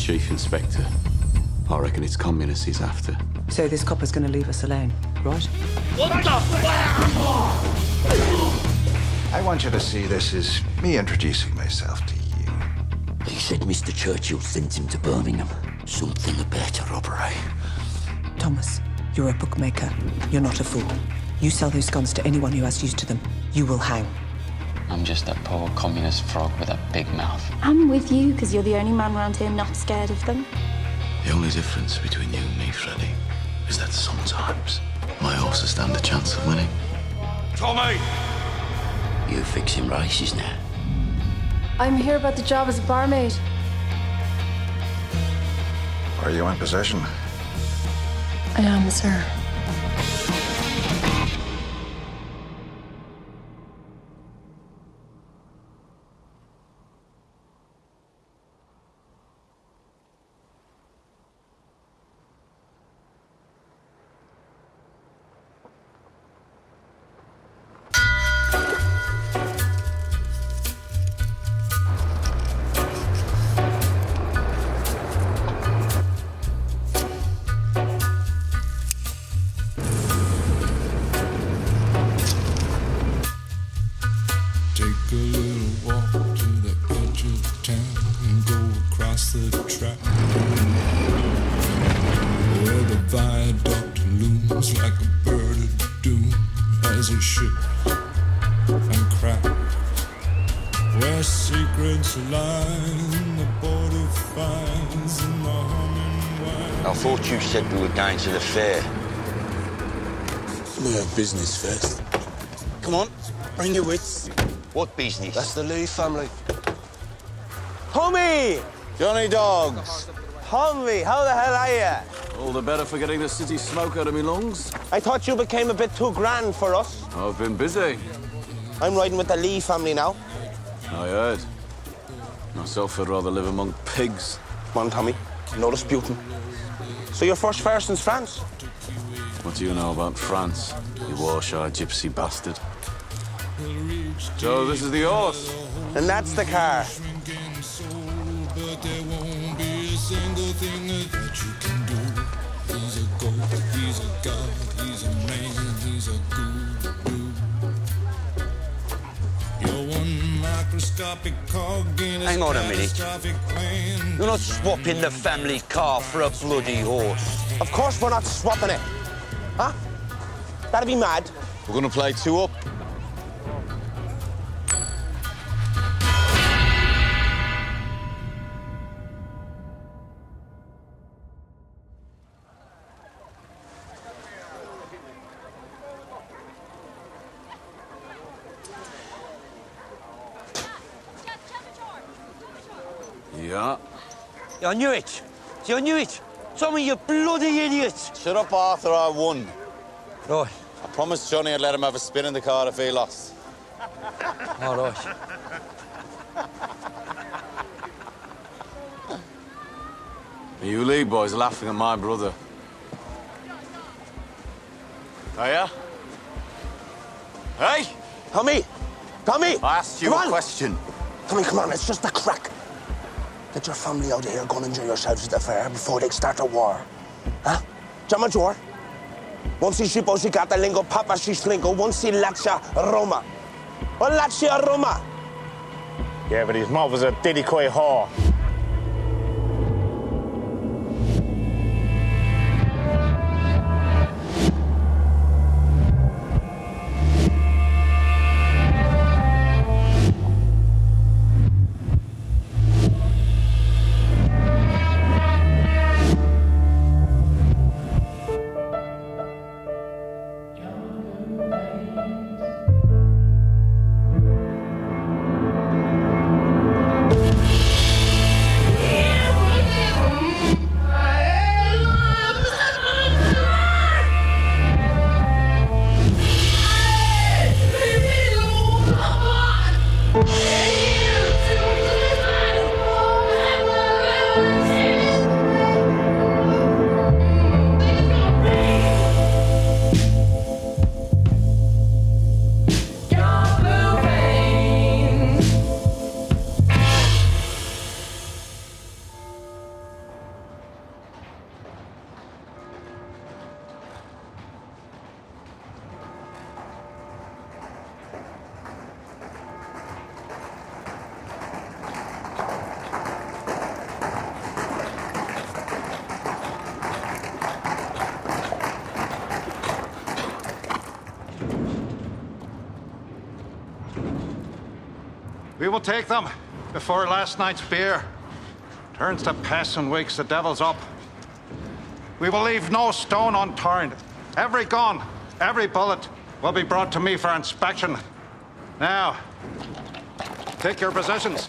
Chief Inspector. I reckon it's communists he's after. So this copper's gonna leave us alone, right? What the fuck? I want you to see this as me introducing myself to you. He said Mr. Churchill sent him to Birmingham. Something about a robbery. Thomas, you're a bookmaker. You're not a fool. You sell those guns to anyone who has use to them, you will hang. I'm just a poor communist frog with a big mouth. I'm with you because you're the only man around here not scared of them. The only difference between you and me, Freddy, is that sometimes my horses stand a chance of winning. Tommy! You fixing races now? I'm here about the job as a barmaid. Are you in possession? I am, sir. Take a little walk to the edge of town and go across the track where the viaduct looms like a bird of doom as it shifts and cracks, where secrets lie in the border fires and the humming wire. I thought you said we were going to the fair. We have business first. Come on, bring your wits. What business? That's the Lee family. Tommy! Johnny Dogs. Tommy, how the hell are you? All the better for getting the city smoke out of me lungs. I thought you became a bit too grand for us. I've been busy. I'm riding with the Lee family now. I heard. Myself, I'd rather live among pigs. Come on, Tommy. No disputing. So your first fare since France? What do you know about France, you wash-eyed gypsy bastard? So this is the horse. And that's the car. But there won't be a single thing that you can do. He's a god, he's a god, he's a man, he's a guru. You're one microscopic cog in his Hang on a minute. catastrophic plan. You're not swapping the family car for a bloody horse. Of course we're not swapping it. Huh? That'd be mad. We're gonna play two up. Yeah. I knew it. See, I knew it. Tommy, you bloody idiot. Shut up, Arthur, I won. Right. I promised Johnny I'd let him have a spin in the car if he lost. All right. You Lee boys are laughing at my brother. Are ya? Hey! Tommy! Tommy! I asked you Come a on. question. Tommy, come on, it's just a crack. Get your family out of here, go and enjoy yourselves at the fair before they start a war. Huh? Già maggiore? Non si scippò lingo papa si stringo, non si lascia Roma. O lascia Roma. Yeah, but his mother's a diddy-coy whore. We will take them before last night's beer turns to piss and wakes the devils up. We will leave no stone unturned. Every gun, every bullet will be brought to me for inspection. Now, take your positions.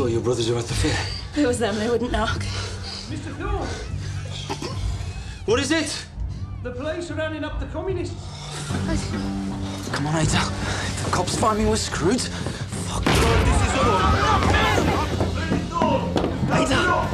Your brothers are at the fair. If it was them, they wouldn't knock. Mr. Thor! What is it? The police are rounding up the communists. Come on, Ada. If the cops find me, we're screwed. Fuck. This is all. Ada!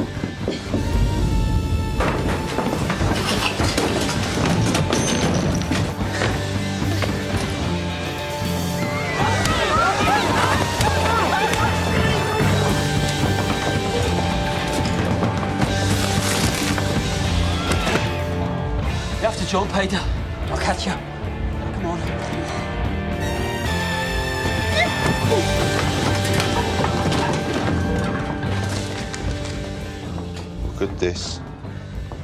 You have to jump, Ada. I'll catch you. Come on. Look at this.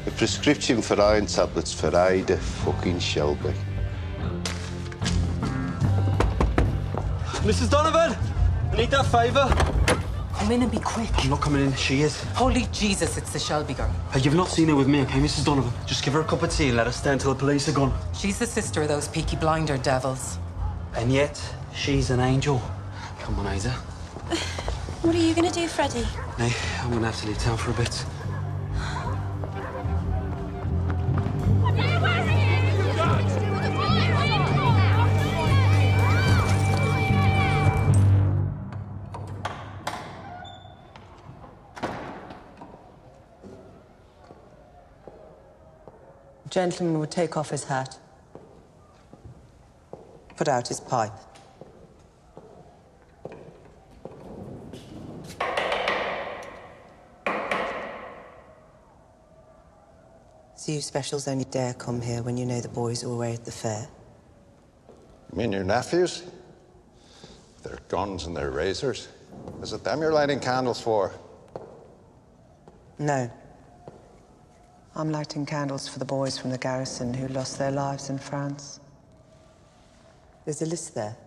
A prescription for iron tablets for Ada fucking Shelby. Mrs. Donovan! I need that favour. Come in and be quick. I'm not coming in. She is. Holy Jesus, it's the Shelby girl. You've not seen her with me, okay, Mrs. Donovan? Just give her a cup of tea and let her stay until the police are gone. She's the sister of those Peaky Blinder devils. And yet, she's an angel. Come on, Ada. What are you going to do, Freddie? Hey, I'm going to have to leave town for a bit. Gentleman would take off his hat, put out his pipe. So you specials only dare come here when you know the boys are away at the fair? You mean your nephews? Their guns and their razors? Is it them you're lighting candles for? No. I'm lighting candles for the boys from the garrison who lost their lives in France. There's a list there.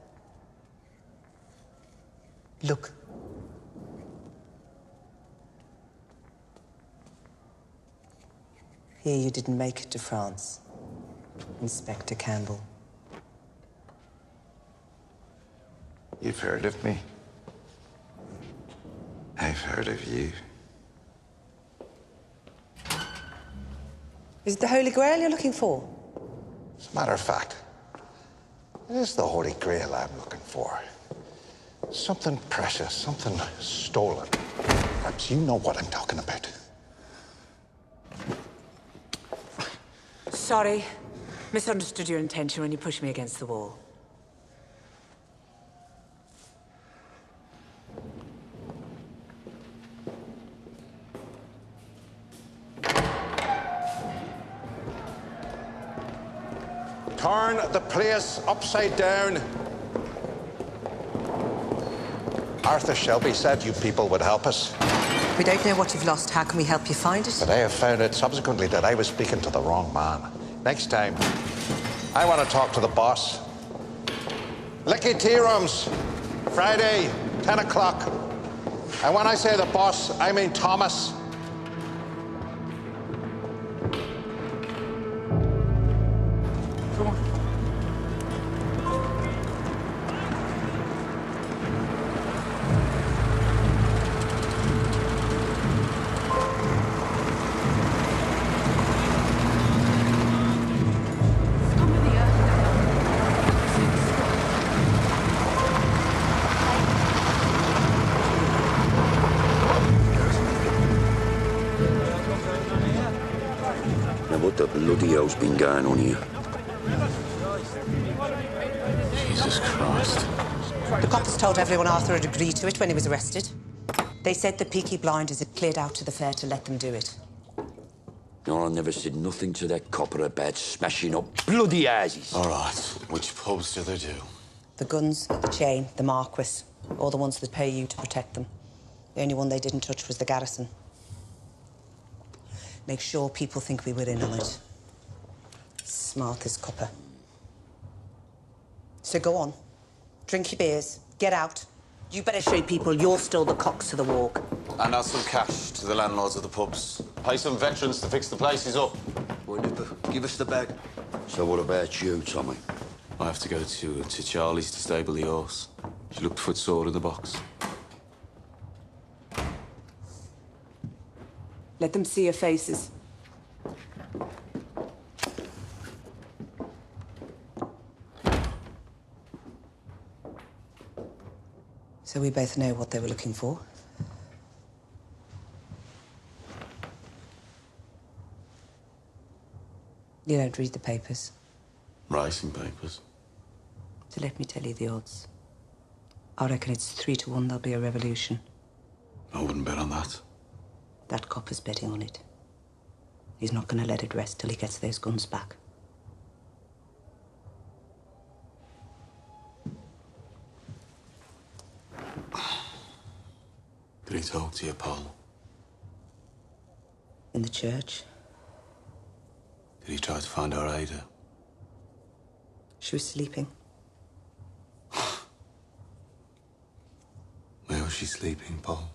Look. Here you didn't make it to France, Inspector Campbell. You've heard of me. I've heard of you. Is it the Holy Grail you're looking for? As a matter of fact, it is the Holy Grail I'm looking for. Something precious, something stolen. Perhaps you know what I'm talking about. Sorry. Misunderstood your intention when you pushed me against the wall. Turn the place upside down. Arthur Shelby said you people would help us. We don't know what you've lost. How can we help you find it? But I have found out subsequently that I was speaking to the wrong man. Next time, I want to talk to the boss. Licky Tea Rooms, Friday, 10 o'clock. And when I say the boss, I mean Thomas. What the bloody hell's been going on here? Jesus Christ. The coppers told everyone Arthur had agreed to it when he was arrested. They said the Peaky Blinders had cleared out to the fair to let them do it. No, I never said nothing to that copper about smashing up bloody houses. All right. Which pubs do they do? The Guns, the Chain, the Marquis, all the ones that pay you to protect them. The only one they didn't touch was the Garrison. Make sure people think we were in on it. Smart as copper. So go on. Drink your beers. Get out. You better show people you're still the cocks to the walk. And add some cash to the landlords of the pubs. Pay some veterans to fix the places up. Well, Nipper, give us the bag. So what about you, Tommy? I have to go to Charlie's to stable the horse. She looked footsore in the box. Let them see your faces. So we both know what they were looking for. You don't read the papers. Racing papers. So let me tell you the odds. I reckon it's 3 to 1 there'll be a revolution. I wouldn't bet on that. That copper's betting on it. He's not going to let it rest till he gets those guns back. Did he talk to you, Paul? In the church. Did he try to find our Ada? She was sleeping. Where was she sleeping, Paul?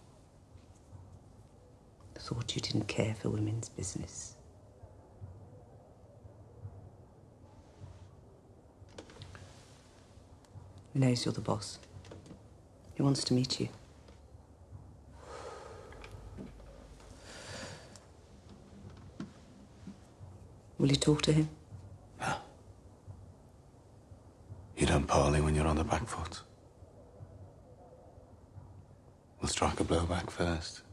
Thought you didn't care for women's business. He knows you're the boss. He wants to meet you. Will you talk to him? No. You don't parley when you're on the back foot. We'll strike a blow back first.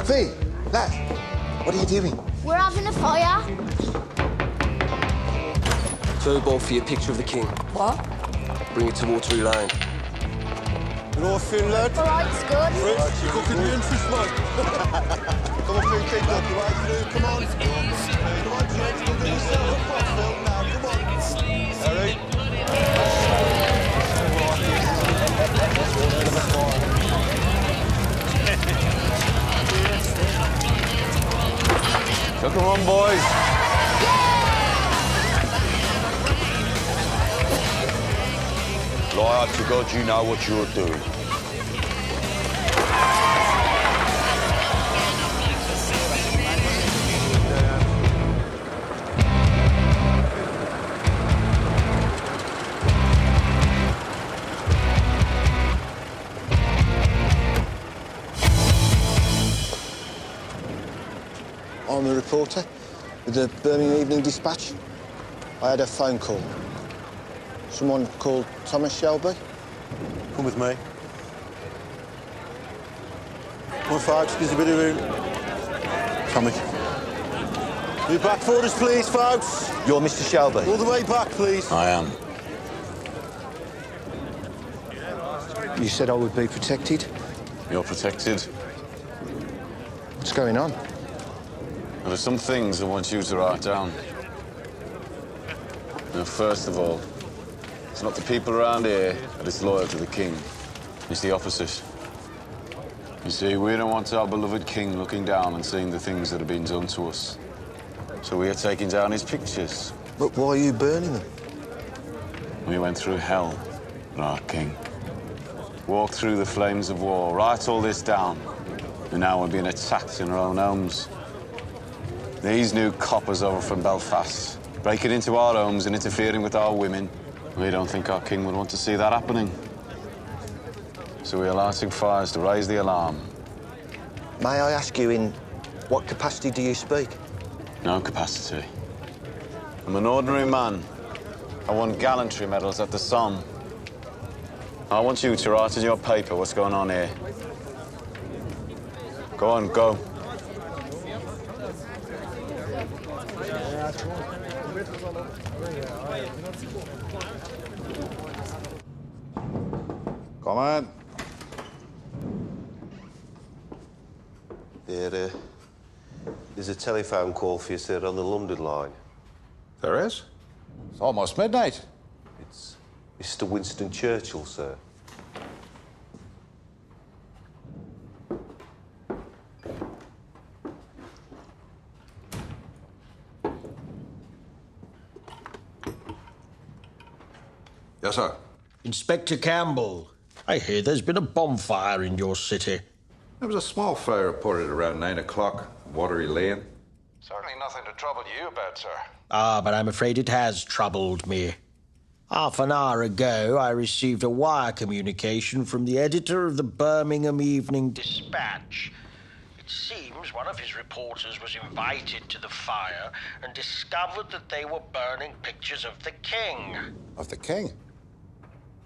Fee, lad, what are you doing? We're having a fire. Throw a ball for your picture of the king. What? Bring it to Waterloo Lane. You all feel, lad? All right, it's good. Right, you're cooking me and fish, mate. Come on, Fee, keep up. Right through, come on. Come on, James, go do yourself. Phil, now, come on. Harry. So come on, boys. Lie up to God, you know what you're doing. I'm a reporter with the Birmingham Evening Dispatch. I had a phone call. Someone called Thomas Shelby. Come with me. Come on, folks, there's a bit of room. Tommy. Be back for us, please, folks. You're Mr. Shelby? All the way back, please. I am. You said I would be protected. You're protected. What's going on? There are some things I want you to write down. Now, first of all, it's not the people around here that is loyal to the king. It's the opposite. You see, we don't want our beloved king looking down and seeing the things that have been done to us. So we are taking down his pictures. But why are you burning them? We went through hell for our king. Walked through the flames of war, write all this down. And now we're being attacked in our own homes. These new coppers over from Belfast, breaking into our homes and interfering with our women. We don't think our king would want to see that happening. So we are lighting fires to raise the alarm. May I ask you, in what capacity do you speak? No capacity. I'm an ordinary man. I won gallantry medals at the Somme. I want you to write in your paper what's going on here. Go on, go. Come on. There's a telephone call for you, sir, on the London line. There is? It's almost midnight. It's Mr. Winston Churchill, sir. Yes, sir. Inspector Campbell, I hear there's been a bonfire in your city. There was a small fire reported around 9 o'clock, Watery Lane. Certainly nothing to trouble you about, sir. Ah, but I'm afraid it has troubled me. Half an hour ago, I received a wire communication from the editor of the Birmingham Evening Dispatch. It seems one of his reporters was invited to the fire and discovered that they were burning pictures of the king. Of the king?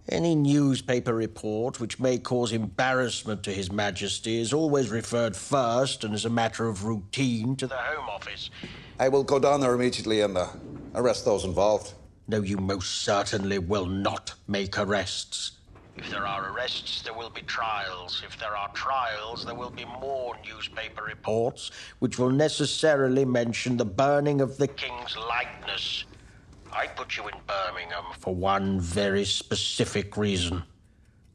Any newspaper report which may cause embarrassment to His Majesty is always referred first and as a matter of routine to the Home Office. I will go down there immediately and arrest those involved. No, you most certainly will not make arrests. If there are arrests, there will be trials. If there are trials, there will be more newspaper reports, which will necessarily mention the burning of the king's likeness. I put you in Birmingham for one very specific reason.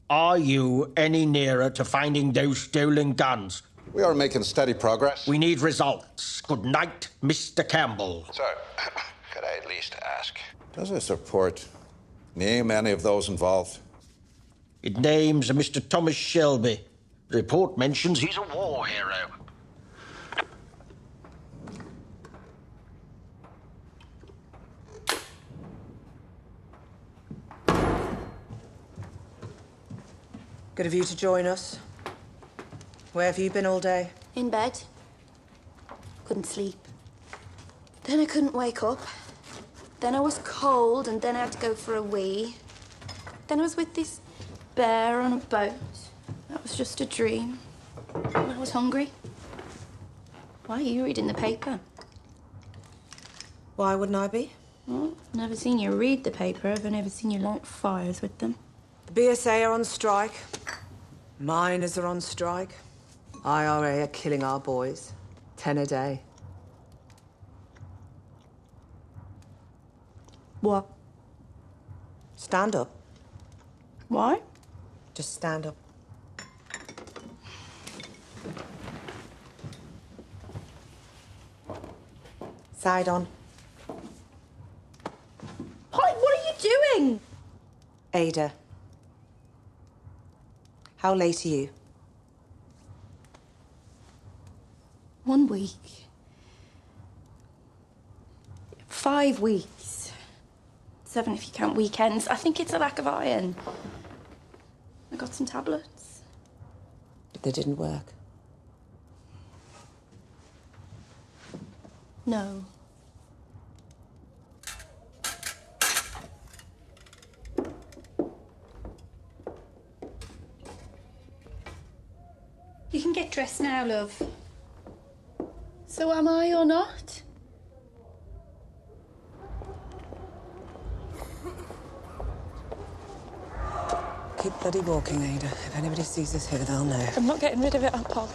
Are you any nearer to finding those stolen guns? We are making steady progress. We need results. Good night, Mr. Campbell. Sir, could I at least ask? Does this report name any of those involved? It names a Mr. Thomas Shelby. The report mentions he's a war hero. Good of you to join us. Where have you been all day? In bed. Couldn't sleep. Then I couldn't wake up. Then I was cold, and then I had to go for a wee. Then I was with this bear on a boat. That was just a dream. And I was hungry. Why are you reading the paper? Why wouldn't I be? Well, I've never seen you read the paper. I've never seen you light fires with them. The BSA are on strike. Miners are on strike. IRA are killing our boys. 10 a day. What? Stand up. Why? Just stand up. Side on. What are you doing? Ada. How late are you? 1 week. 5 weeks. 7 if you count weekends. I think it's a lack of iron. I got some tablets. But they didn't work. No. You can get dressed now, love. So am I or not? Keep bloody walking, Ada. If anybody sees us here, they'll know. I'm not getting rid of it, Paul.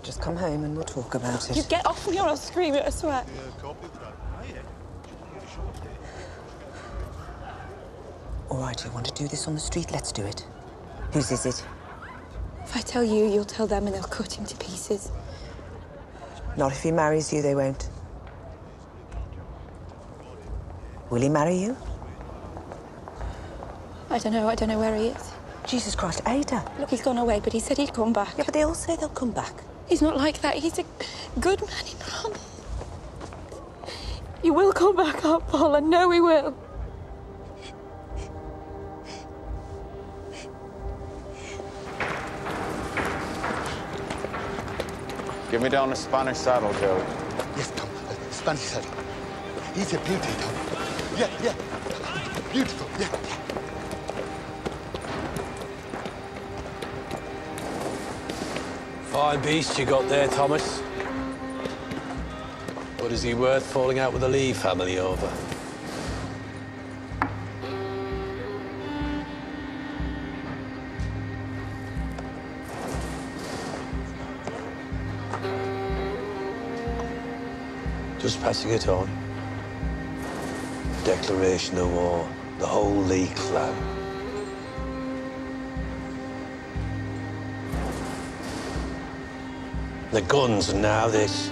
Just come home and we'll talk about it. You get off me or I'll scream it, I swear. All right, you want to do this on the street? Let's do it. Whose is it? If I tell you, you'll tell them and they'll cut him to pieces. Not if he marries you, they won't. Will he marry you? I don't know where he is. Jesus Christ, Ada. Look, he's gone away, but he said he'd come back. Yeah, but they all say they'll come back. He's not like that. He's a good man, he promised. You will come back up, Paul. I know he will. Give me down a Spanish saddle, Joe. Yes, come. Fancy. He's a beauty, Tommy. Yeah. Beautiful, yeah. Fine beast you got there, Thomas. What is he worth falling out with the Lee family over? Just passing it on. Declaration of war. The whole Lee clan. The guns, and now this.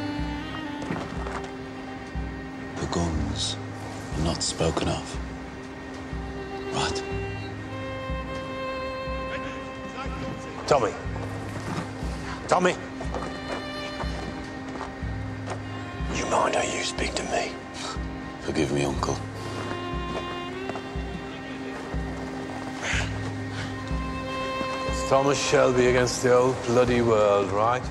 The guns are not spoken of. Right. Tommy. Tommy. You mind how you speak to me? Forgive me, Uncle. It's Thomas Shelby against the old bloody world, right?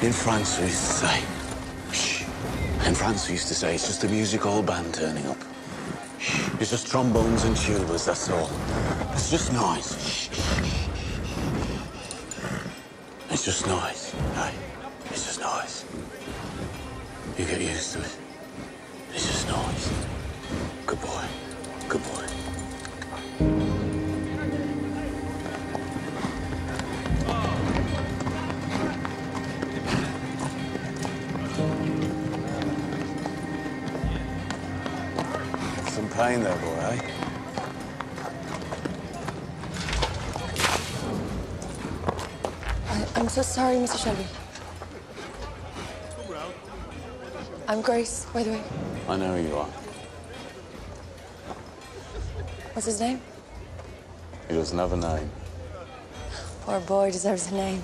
In France, we used to say, shh. In France, we used to say, it's just a music hall band turning up. Shh. It's just trombones and tubas, that's all. It's just noise. Shh. It's just noise, right? It's just noise. You get used to it. It's just noise. Good boy. Good boy. Some pain there, boy, eh? I'm so sorry, Mr. Shelby. I'm Grace, by the way. I know who you are. What's his name? He doesn't have a name. Poor boy deserves a name.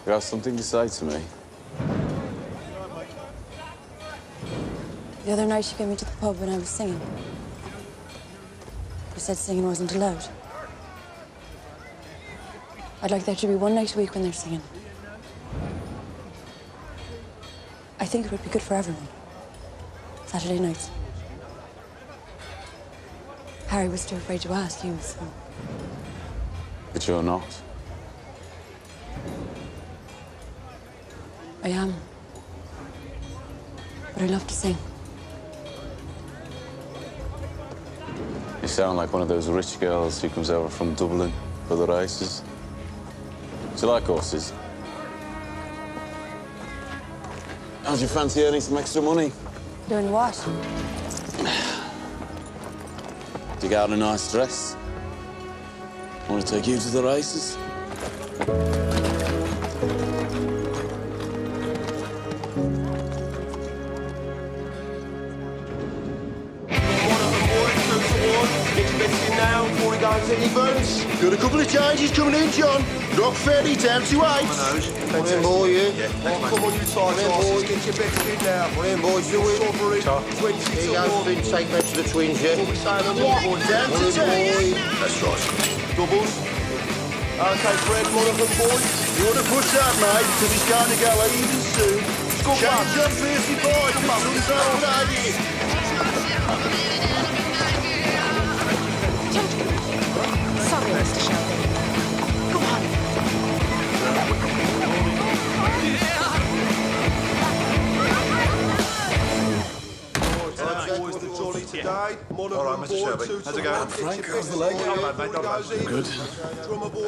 You have something to say to me? The other night, she came into the pub when I was singing. You said singing wasn't allowed. I'd like there to be one night a week when they're singing. I think it would be good for everyone. Saturday nights. Harry was too afraid to ask you, so... But you're not. I am. But I love to sing. You sound like one of those rich girls who comes over from Dublin for the races. Do you like horses? How'd you fancy earning some extra money? Doing what? Dig out a nice dress. Want to take you to the races? Now, before we go into any votes. Got a couple of changes coming in, John. Rock Ferry down to 8. Come in, boy, yeah. Come on, you tight asses. Get your bets in now. Come in, boys, do it. Here you go, Finn. Take that to the twins, yeah? Down to 10. That's right. Doubles. OK, Fred, one of them, boys. You want to push that, mate, because it's going to go even soon. Change up 55. Come on, let's have an idea. Sorry, Mr. Shelby. Go on. All right, Mr. Shelby. How's it going? Frank, how's the leg? Good.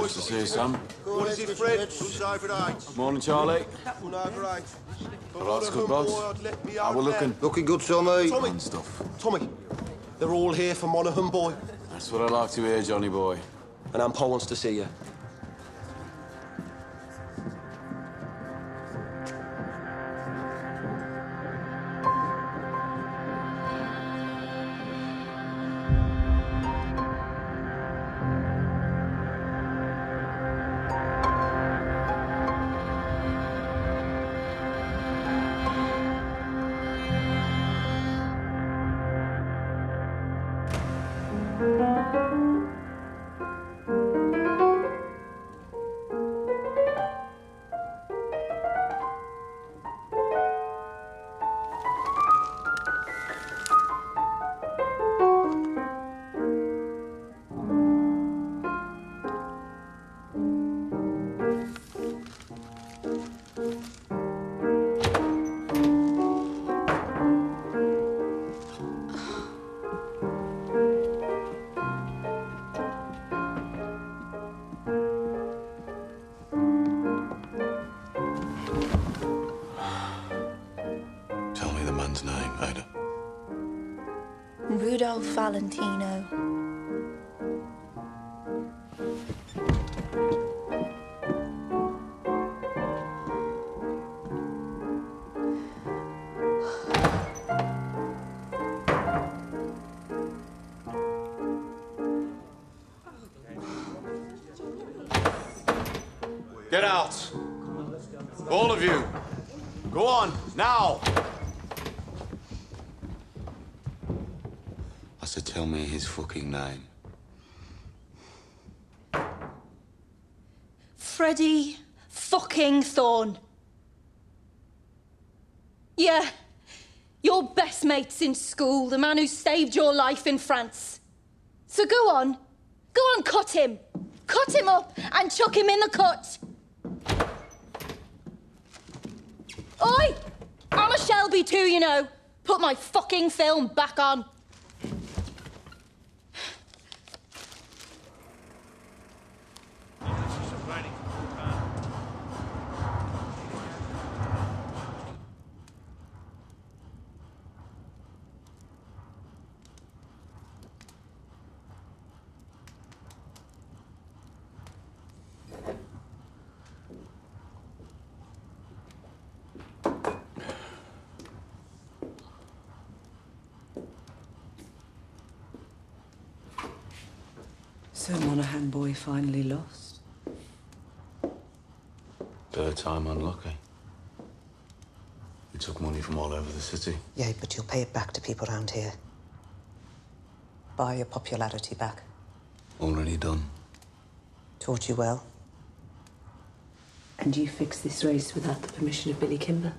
Nice to see you, Sam. What is it, Fred? Who's over 8? Morning, Charlie. One over 8. All right, good, boss. How we looking? Looking good, Tommy. Tommy. Stuff. Tommy, They're all here for Monaghan, boy. That's what I like to hear, Johnny boy. And Aunt Paul wants to see you. Name, Ada? Rudolph Valentino. Get out! All of you! Go on, now! I said, tell me his fucking name. Freddie fucking Thorne. Yeah, your best mate since school, the man who saved your life in France. So go on, cut him. Cut him up and chuck him in the cut. Oi! I'm a Shelby too, you know. Put my fucking film back on. So Monaghan boy finally lost? Third time unlucky. We took money from all over the city. Yeah, but you'll pay it back to people around here. Buy your popularity back. Already done. Taught you well. And you fixed this race without the permission of Billy Kimber?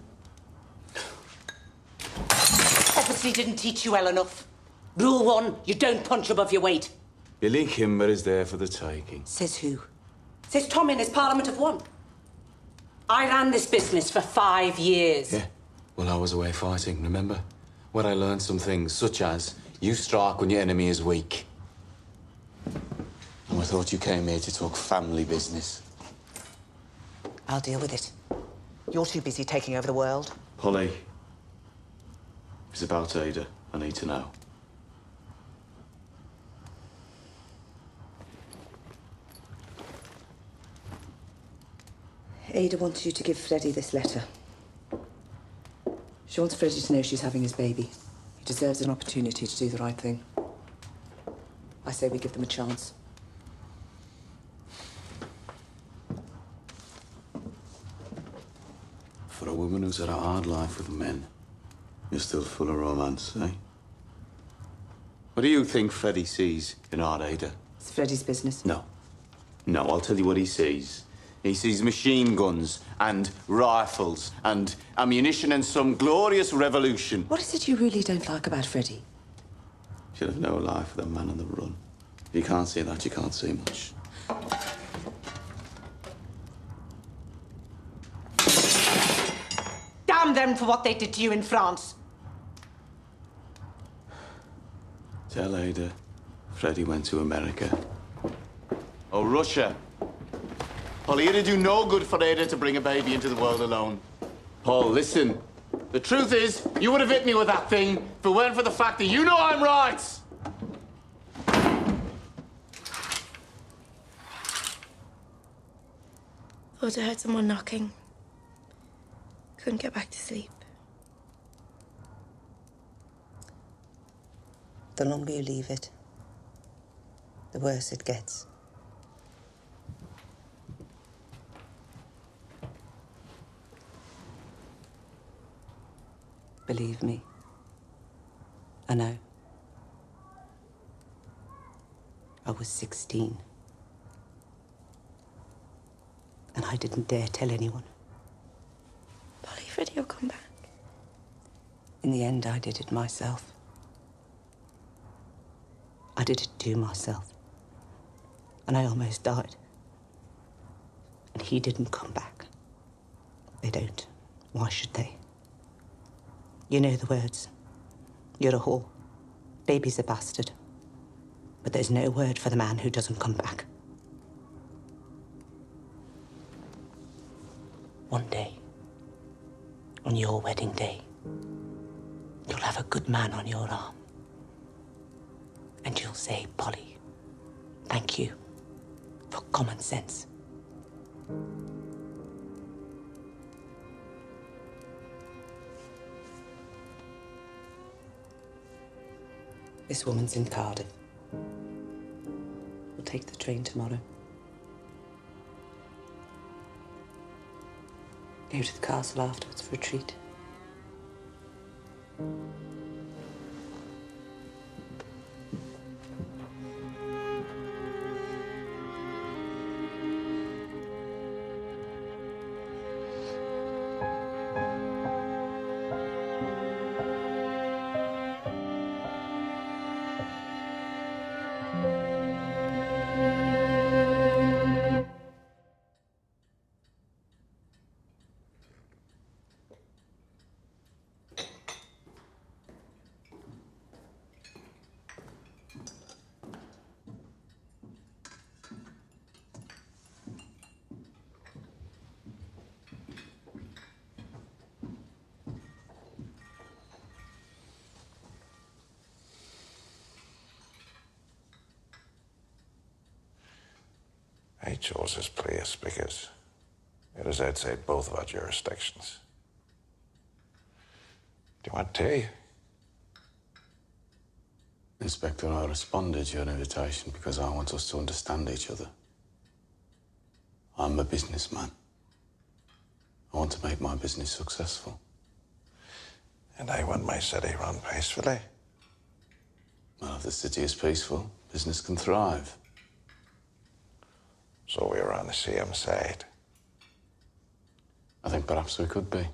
Obviously didn't teach you well enough. Rule 1, you don't punch above your weight. Billy Kimber is there for the taking. Says who? Says Tom in his Parliament of One. I ran this business for 5 years. Yeah, well, I was away fighting, remember? Where I learned some things, such as you strike when your enemy is weak. And I thought you came here to talk family business. I'll deal with it. You're too busy taking over the world. Polly, it's about Ada. I need to know. Ada wants you to give Freddie this letter. She wants Freddie to know she's having his baby. He deserves an opportunity to do the right thing. I say we give them a chance. For a woman who's had a hard life with men, you're still full of romance, eh? What do you think Freddie sees in our Ada? It's Freddie's business. No. No, I'll tell you what he sees. He sees machine guns and rifles and ammunition and some glorious revolution. What is it you really don't like about Freddie? She'll have no life with a man on the run. If you can't see that, you can't see much. Damn them for what they did to you in France. Tell Ada Freddie went to America. Oh, Russia. Polly, it'd do no good for Ada to bring a baby into the world alone. Paul, listen. The truth is, you would have hit me with that thing if it weren't for the fact that you know I'm right. Thought I heard someone knocking. Couldn't get back to sleep. The longer you leave it, the worse it gets. Believe me, I know. I was 16. And I didn't dare tell anyone. Polly, Freddie will come back. In the end, I did it myself. I did it to myself. And I almost died. And he didn't come back. They don't. Why should they? You know the words. You're a whore. Baby's a bastard. But there's no word for the man who doesn't come back. One day, on your wedding day, you'll have a good man on your arm. And you'll say, Polly, thank you for common sense. This woman's in Cardiff. We'll take the train tomorrow. Go to the castle afterwards for a treat. I chose this place because it is outside both of our jurisdictions. Do you want tea? Inspector, I responded to your invitation because I want us to understand each other. I'm a businessman. I want to make my business successful. And I want my city run peacefully. Well, if the city is peaceful, business can thrive. So we're on the same side. I think perhaps we could be.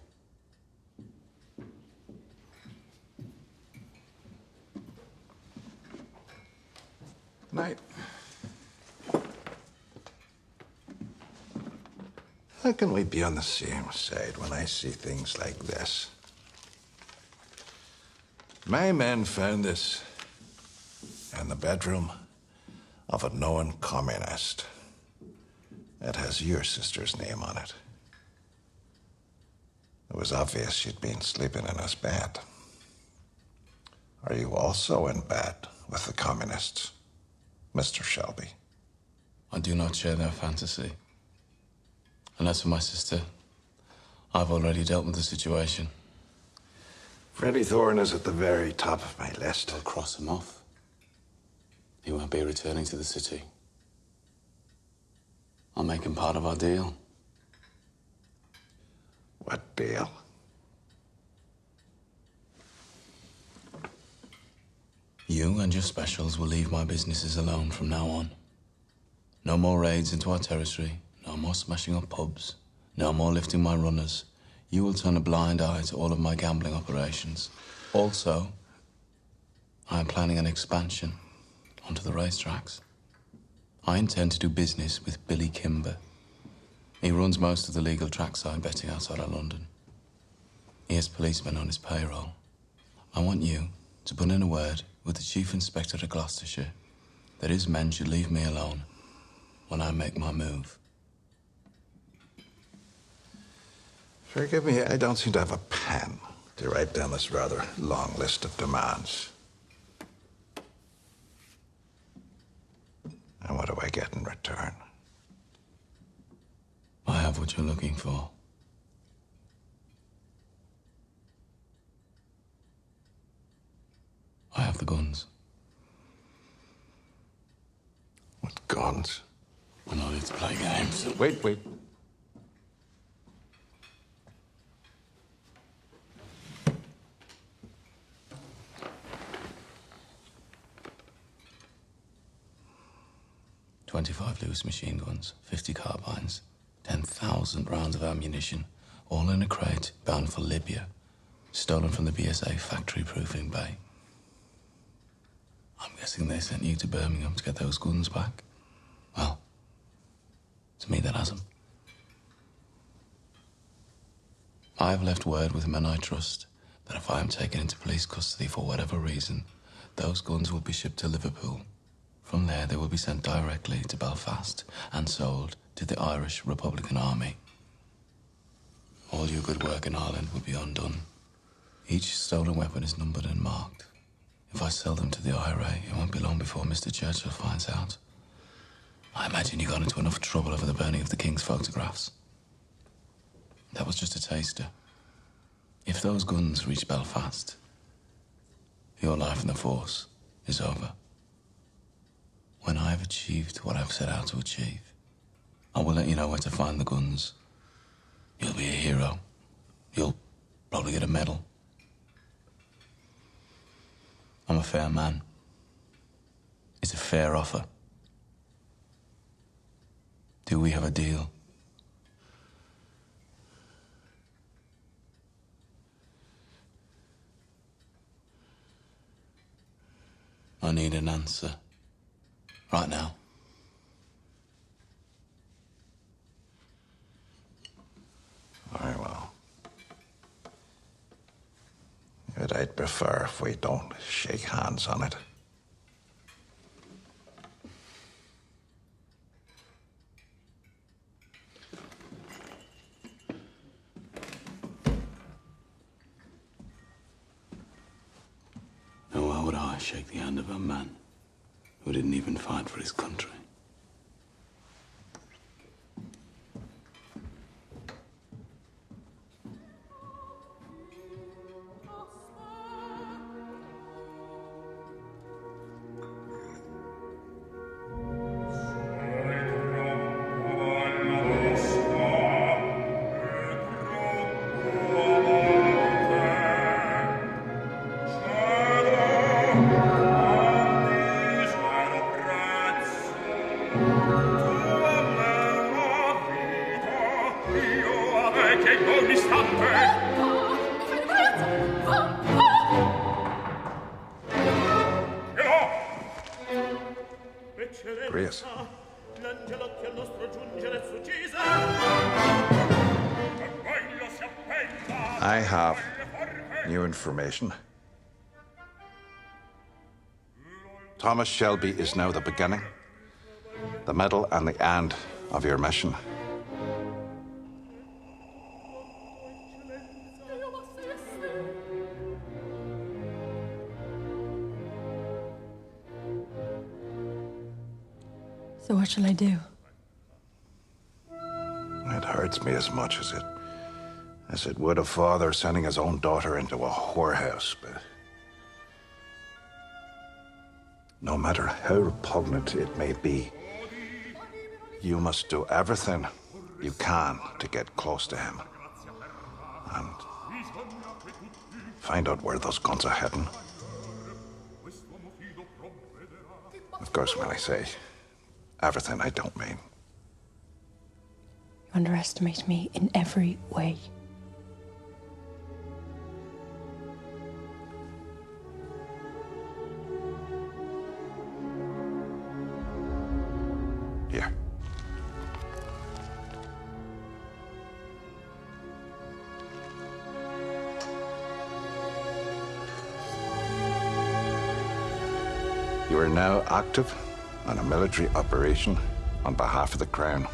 Night. How can we be on the same side when I see things like this? My men found this in the bedroom of a known communist. It has your sister's name on it. It was obvious she'd been sleeping in his bed. Are you also in bed with the communists, Mr. Shelby? I do not share their fantasy. And as for my sister, I've already dealt with the situation. Freddie Thorne is at the very top of my list. I'll cross him off. He won't be returning to the city. I'll make him part of our deal. What deal? You and your specials will leave my businesses alone from now on. No more raids into our territory, no more smashing up pubs, no more lifting my runners. You will turn a blind eye to all of my gambling operations. Also, I am planning an expansion onto the racetracks. I intend to do business with Billy Kimber. He runs most of the legal trackside betting outside of London. He has policemen on his payroll. I want you to put in a word with the Chief Inspector of Gloucestershire that his men should leave me alone when I make my move. Forgive me, I don't seem to have a pen to write down this rather long list of demands. And what do I get in return? I have what you're looking for. I have the guns. What guns? We're not here to play games. Wait. 25 Lewis machine guns, 50 carbines, 10,000 rounds of ammunition, all in a crate bound for Libya, stolen from the BSA factory proofing bay. I'm guessing they sent you to Birmingham to get those guns back? Well, it's me that has them. I've left word with men I trust that if I am taken into police custody for whatever reason, those guns will be shipped to Liverpool. From there, they will be sent directly to Belfast and sold to the Irish Republican Army. All your good work in Ireland will be undone. Each stolen weapon is numbered and marked. If I sell them to the IRA, it won't be long before Mr. Churchill finds out. I imagine you got into enough trouble over the burning of the King's photographs. That was just a taster. If those guns reach Belfast, your life in the force is over. When I've achieved what I've set out to achieve, I will let you know where to find the guns. You'll be a hero. You'll probably get a medal. I'm a fair man. It's a fair offer. Do we have a deal? I need an answer. Right now. Very well. But I'd prefer if we don't shake hands on it. Now, why would I shake the hand of a man who didn't even fight for his country? Grace. I have new information. Thomas Shelby is now the beginning, the middle and the end of your mission. So what shall I do? It hurts me as much as it would a father sending his own daughter into a whorehouse, but no matter how repugnant it may be, you must do everything you can to get close to him and find out where those guns are heading. Of course, when I say everything, I don't mean. You underestimate me in every way. Here. You are now active on a military operation on behalf of the Crown.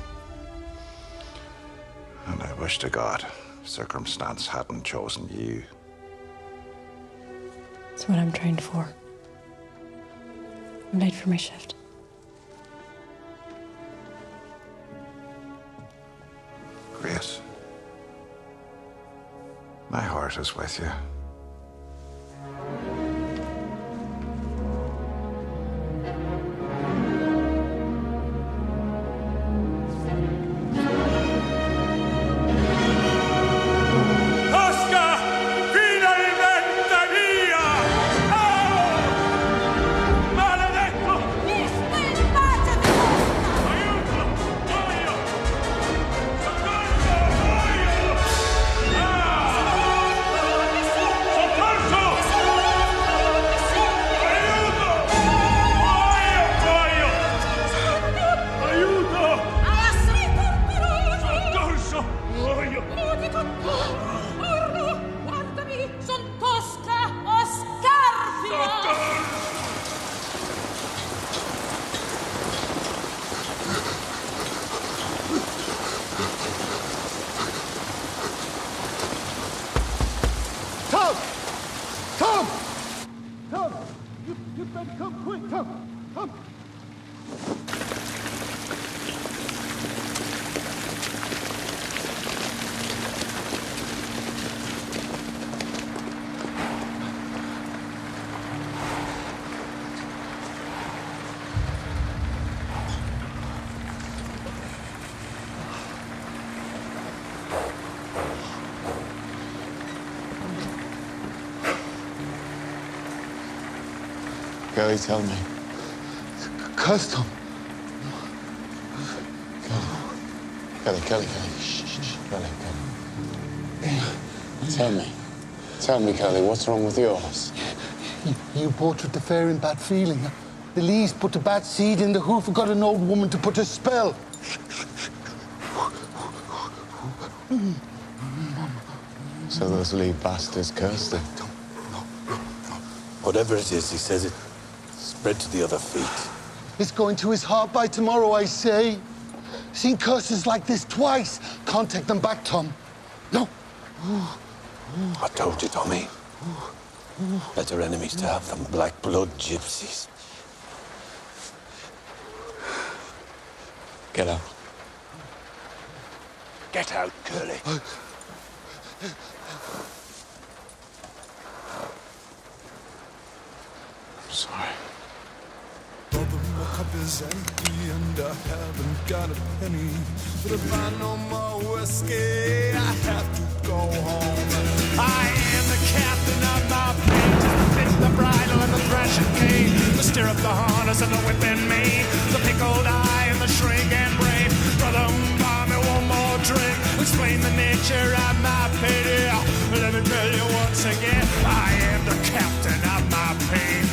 And I wish to God circumstance hadn't chosen you. That's what I'm trained for. I'm late for my shift. Grace. heart is with you. Kelly, tell me. Custom. Kelly. Shh. Kelly. Tell me, Kelly, what's wrong with yours? You butchered the fair in bad feeling. The Lees put the bad seed in the hoof and got an old woman to put a spell. So those Lee bastards cursed him. No. Whatever it is, he says it spread to the other feet. It's going to his heart by tomorrow, I say. Seen curses like this twice. Can't take them back, Tom. No. I told you, Tommy. Better enemies to have than black blood gypsies. Get out. Get out, Curly. Sorry. Brother, my cup is empty and I haven't got a penny. But if I no more whiskey, I have to go home. I am the captain of my plane, just the bit, the bridle and the thrashing cane, the stirrup, the harness and the whip in me, the pickled eye and the shrink and brain. Brother, buy me one more drink, explain the nature of my pity. Let me tell you once again, I am the captain of my pain.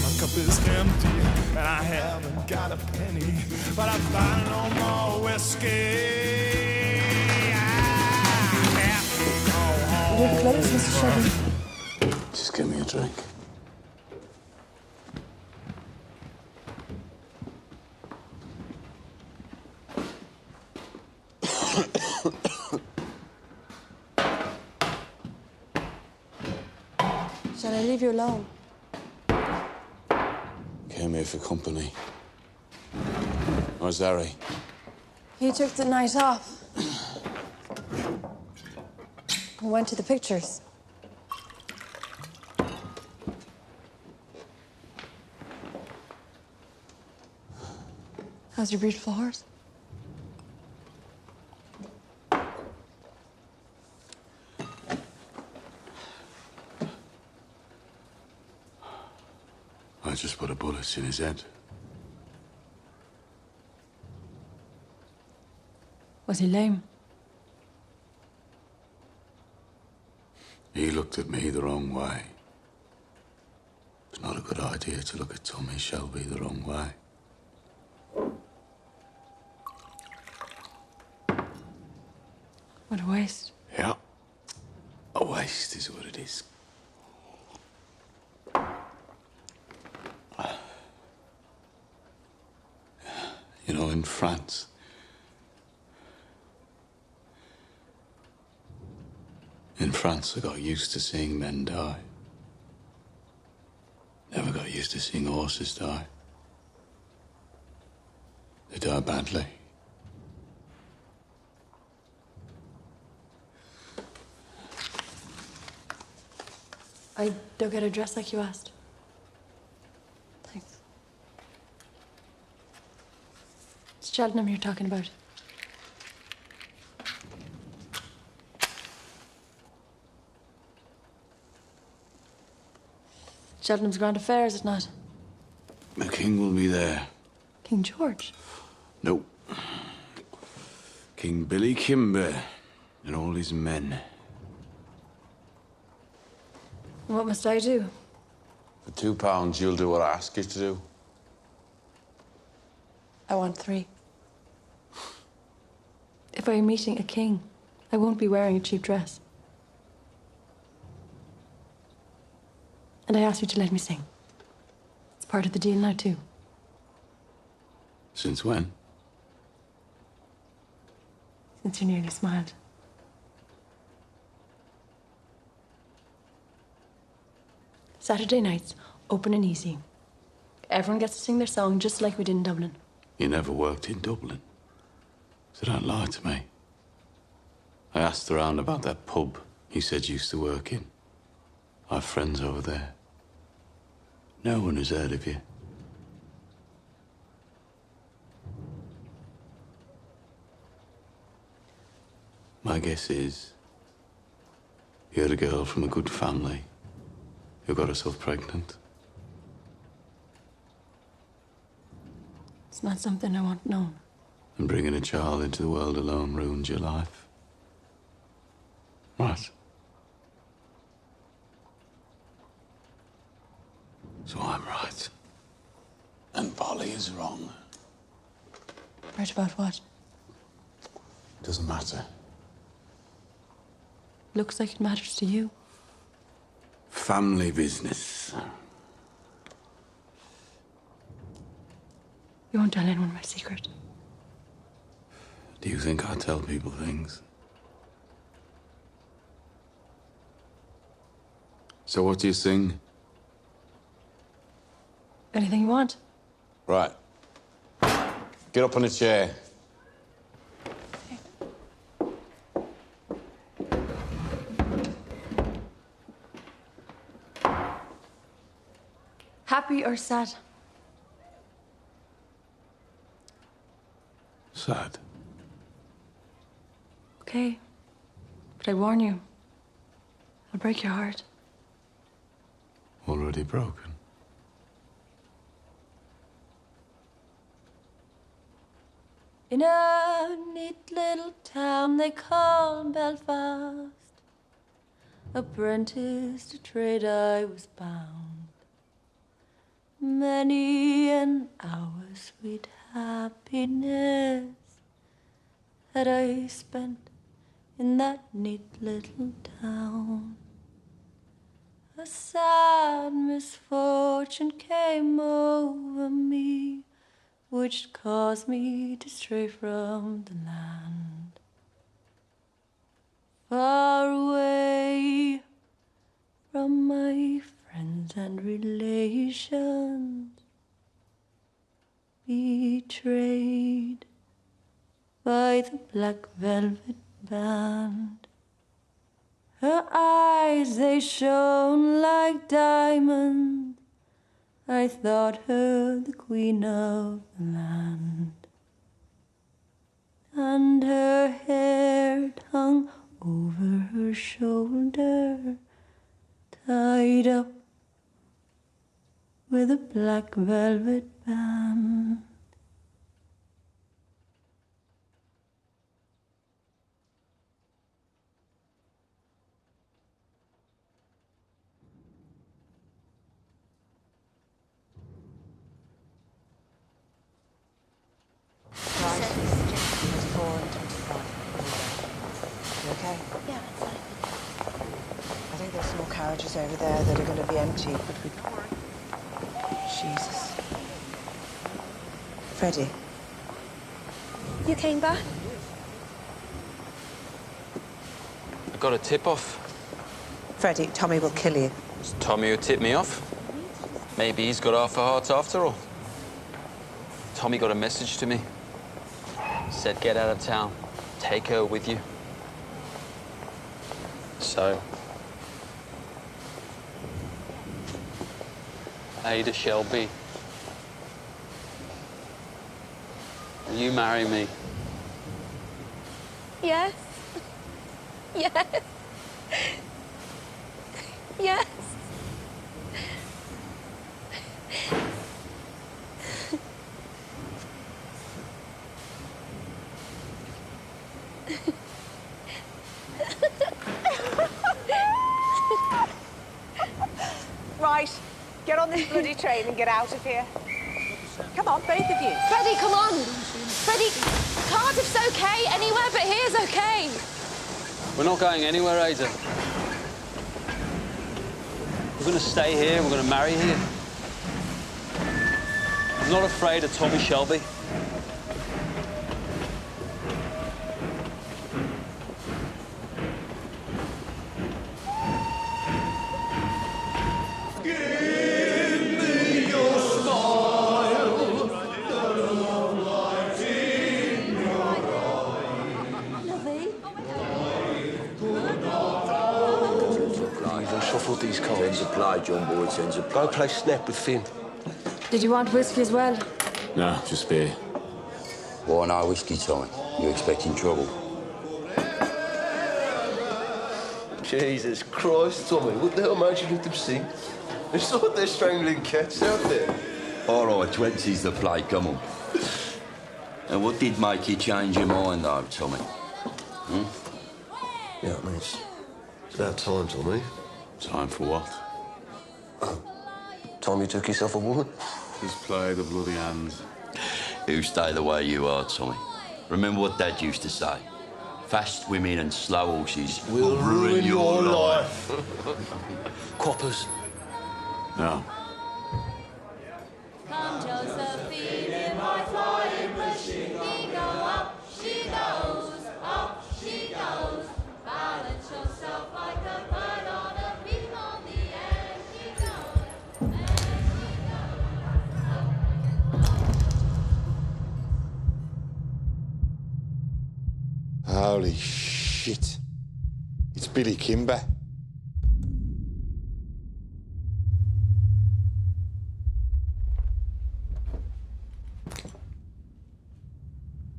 My cup is empty and I haven't got a penny, but I find no more whiskey. I have to go home. You're close, Mr. Shelley. Just give me a drink. Shall I leave you alone? Came here for company. Where's Harry? He took the night off. We went to the pictures. How's your beautiful horse? I just put a bullet in his head. Was he lame? He looked at me the wrong way. It's not a good idea to look at Tommy Shelby the wrong way. What a waste. Yeah. A waste is what it is. You know, in France, I got used to seeing men die. Never got used to seeing horses die. They die badly. I dug out a dress like you asked. Thanks. It's Cheltenham you're talking about. Cheltenham's grand affair, is it not? The king will be there. King George? No. King Billy Kimber and all his men. What must I do? For £2, you'll do what I ask you to do. I want 3. If I'm meeting a king, I won't be wearing a cheap dress. And I asked you to let me sing. It's part of the deal now, too. Since when? Since you nearly smiled. Saturday nights, open and easy. Everyone gets to sing their song just like we did in Dublin. You never worked in Dublin. So don't lie to me. I asked around about that pub you said you used to work in. I have friends over there. No one has heard of you. My guess is you're a girl from a good family who got herself pregnant. It's not something I want known. And bringing a child into the world alone ruined your life. Right. So I'm right. And Polly is wrong. Right about what? Doesn't matter. Looks like it matters to you. Family business. You won't tell anyone my secret. Do you think I tell people things? So what do you sing? Anything you want. Right. Get up on a chair. Happy or sad? Sad. Okay. But I warn you, I'll break your heart. Already broken. In a neat little town they call Belfast, apprentice to trade I was bound. Many an hour sweet happiness that I spent in that neat little town. A sad misfortune came over me, which caused me to stray from the land. Far away from my friends and relations, betrayed by the black velvet band. Her eyes, they shone like diamonds. I thought her the queen of the land. And her hair hung over her shoulder, tied up with a black velvet band. Okay? Yeah, it's fine. I think there's more carriages over there that are going to be empty, but we... Jesus. Freddie. You came back? I got a tip-off. Freddie, Tommy will kill you. It's Tommy who tipped me off. Maybe he's got half a heart after all. Tommy got a message to me. Said get out of town. Take her with you. So, Ada Shelby. Will you marry me? Yes. Yes. Yes. Right, get on this bloody train and get out of here. Come on, both of you. Freddie, come on. Freddie, Cardiff's okay. Anywhere but here's okay. We're not going anywhere, Ada. We're going to stay here. We're going to marry here. I'm not afraid of Tommy Shelby. These cards. Sends a play, John Boy, sends a play. Go play snap with Finn. Did you want whiskey as well? No, just beer. Why no whiskey, Tommy? You expecting trouble? Jesus Christ, Tommy, what the hell made you let them sing? It's like they're strangling cats out there. All right, 20's the play, come on. And what did make you change your mind, though, Tommy? Yeah, I mean, it's about time, Tommy. Time for what? Time you took yourself a woman? Just play the bloody hand. You stay the way you are, Tommy. Remember what Dad used to say? Fast women and slow horses will ruin your life. Coppers. No. Come, Josephine, in my flying machine. We go up, she goes, up she goes. Balance yourself like a bird on a beam on the air. She goes, there she goes. Holy shit. It's Billy Kimber.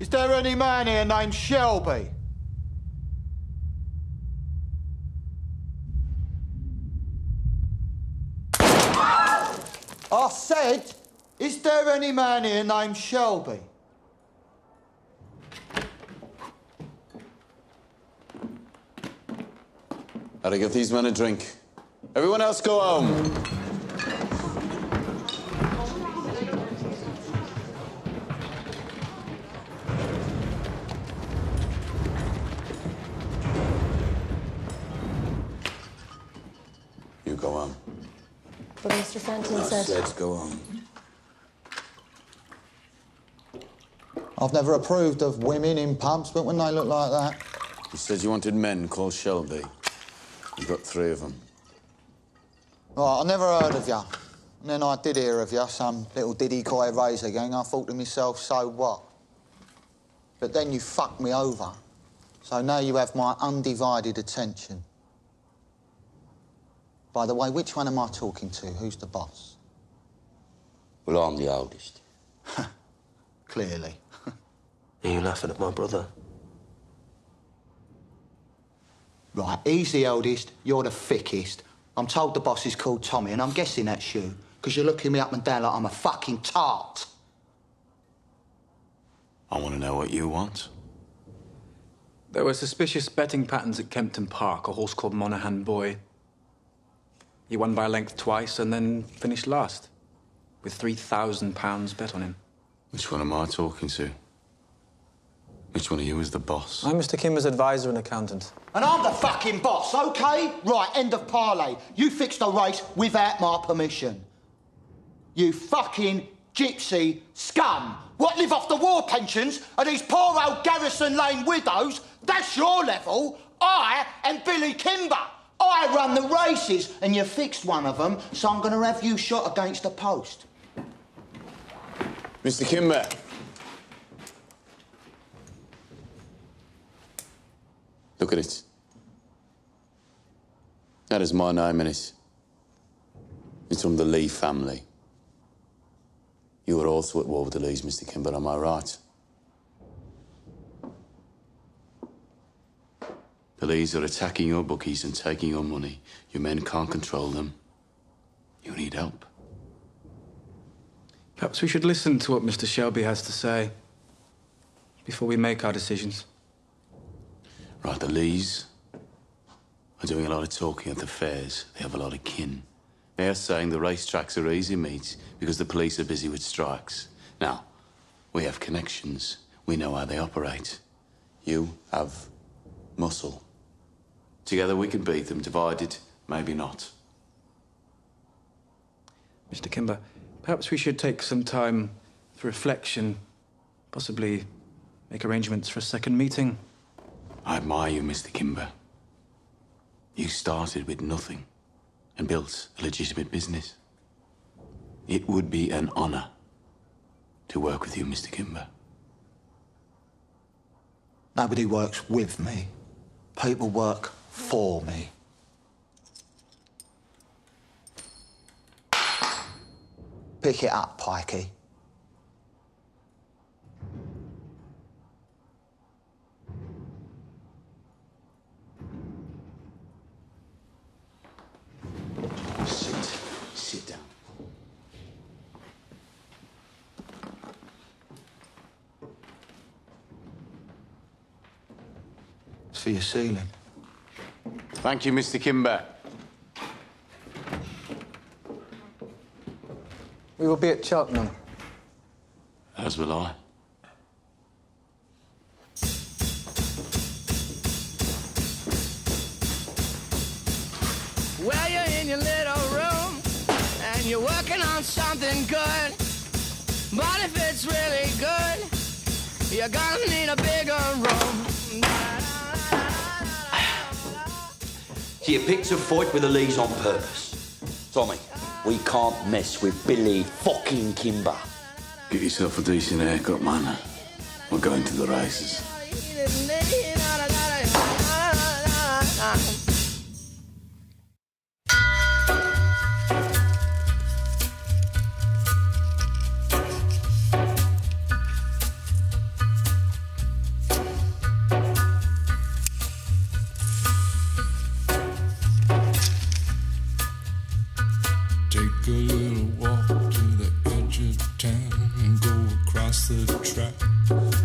Is there any man here named Shelby? I said, is there any man here named Shelby? Gotta give these men a drink. Everyone else go home. You go home. But Mr. Fenton said... Let's go home. I've never approved of women in pubs, but when they look like that... You said you wanted men called Shelby. You've got 3 of them. Right, I never heard of you. And then I did hear of you, some little diddy-coy razor gang. I thought to myself, so what? But then you fucked me over. So now you have my undivided attention. By the way, which one am I talking to? Who's the boss? Well, I'm the oldest. Clearly. Are you laughing at my brother? Right, he's the eldest, you're the thickest. I'm told the boss is called Tommy, and I'm guessing that's you, because you're looking me up and down like I'm a fucking tart. I want to know what you want. There were suspicious betting patterns at Kempton Park, a horse called Monaghan Boy. He won by a length twice and then finished last, with £3,000 bet on him. Which one am I talking to? Which one of you is the boss? I'm Mr. Kimber's advisor and accountant. And I'm the fucking boss, OK? Right, end of parley. You fixed the race without my permission. You fucking gypsy scum. What, live off the war pensions of these poor old Garrison Lane widows? That's your level. I am Billy Kimber. I run the races, and you fixed one of them, so I'm going to have you shot against a post. Mr. Kimber. Look at it. That is my name in it. It's from the Lee family. You were also at war with the Lees, Mr. Kimber, am I right? The Lees are attacking your bookies and taking your money. Your men can't control them. You need help. Perhaps we should listen to what Mr. Shelby has to say before we make our decisions. Right, the Lees are doing a lot of talking at the fairs. They have a lot of kin. They're saying the racetracks are easy meat because the police are busy with strikes. Now, we have connections. We know how they operate. You have muscle. Together we can beat them. Divided, maybe not. Mr. Kimber, perhaps we should take some time for reflection, possibly make arrangements for a second meeting. I admire you, Mr. Kimber. You started with nothing and built a legitimate business. It would be an honor to work with you, Mr. Kimber. Nobody works with me. People work for me. Pick it up, Pikey. Sit down. It's for your ceiling. Thank you, Mr. Kimber. We will be at Cheltenham. As will I. Well, you're in your little room and you're working on something good. But if it's really good, you're gonna need a bigger room. So you picked a fight with the Lees on purpose. Tommy, we can't mess with Billy fucking Kimber. Get yourself a decent haircut, man. We're going to the races. Take a little walk to the edge of town and go across the track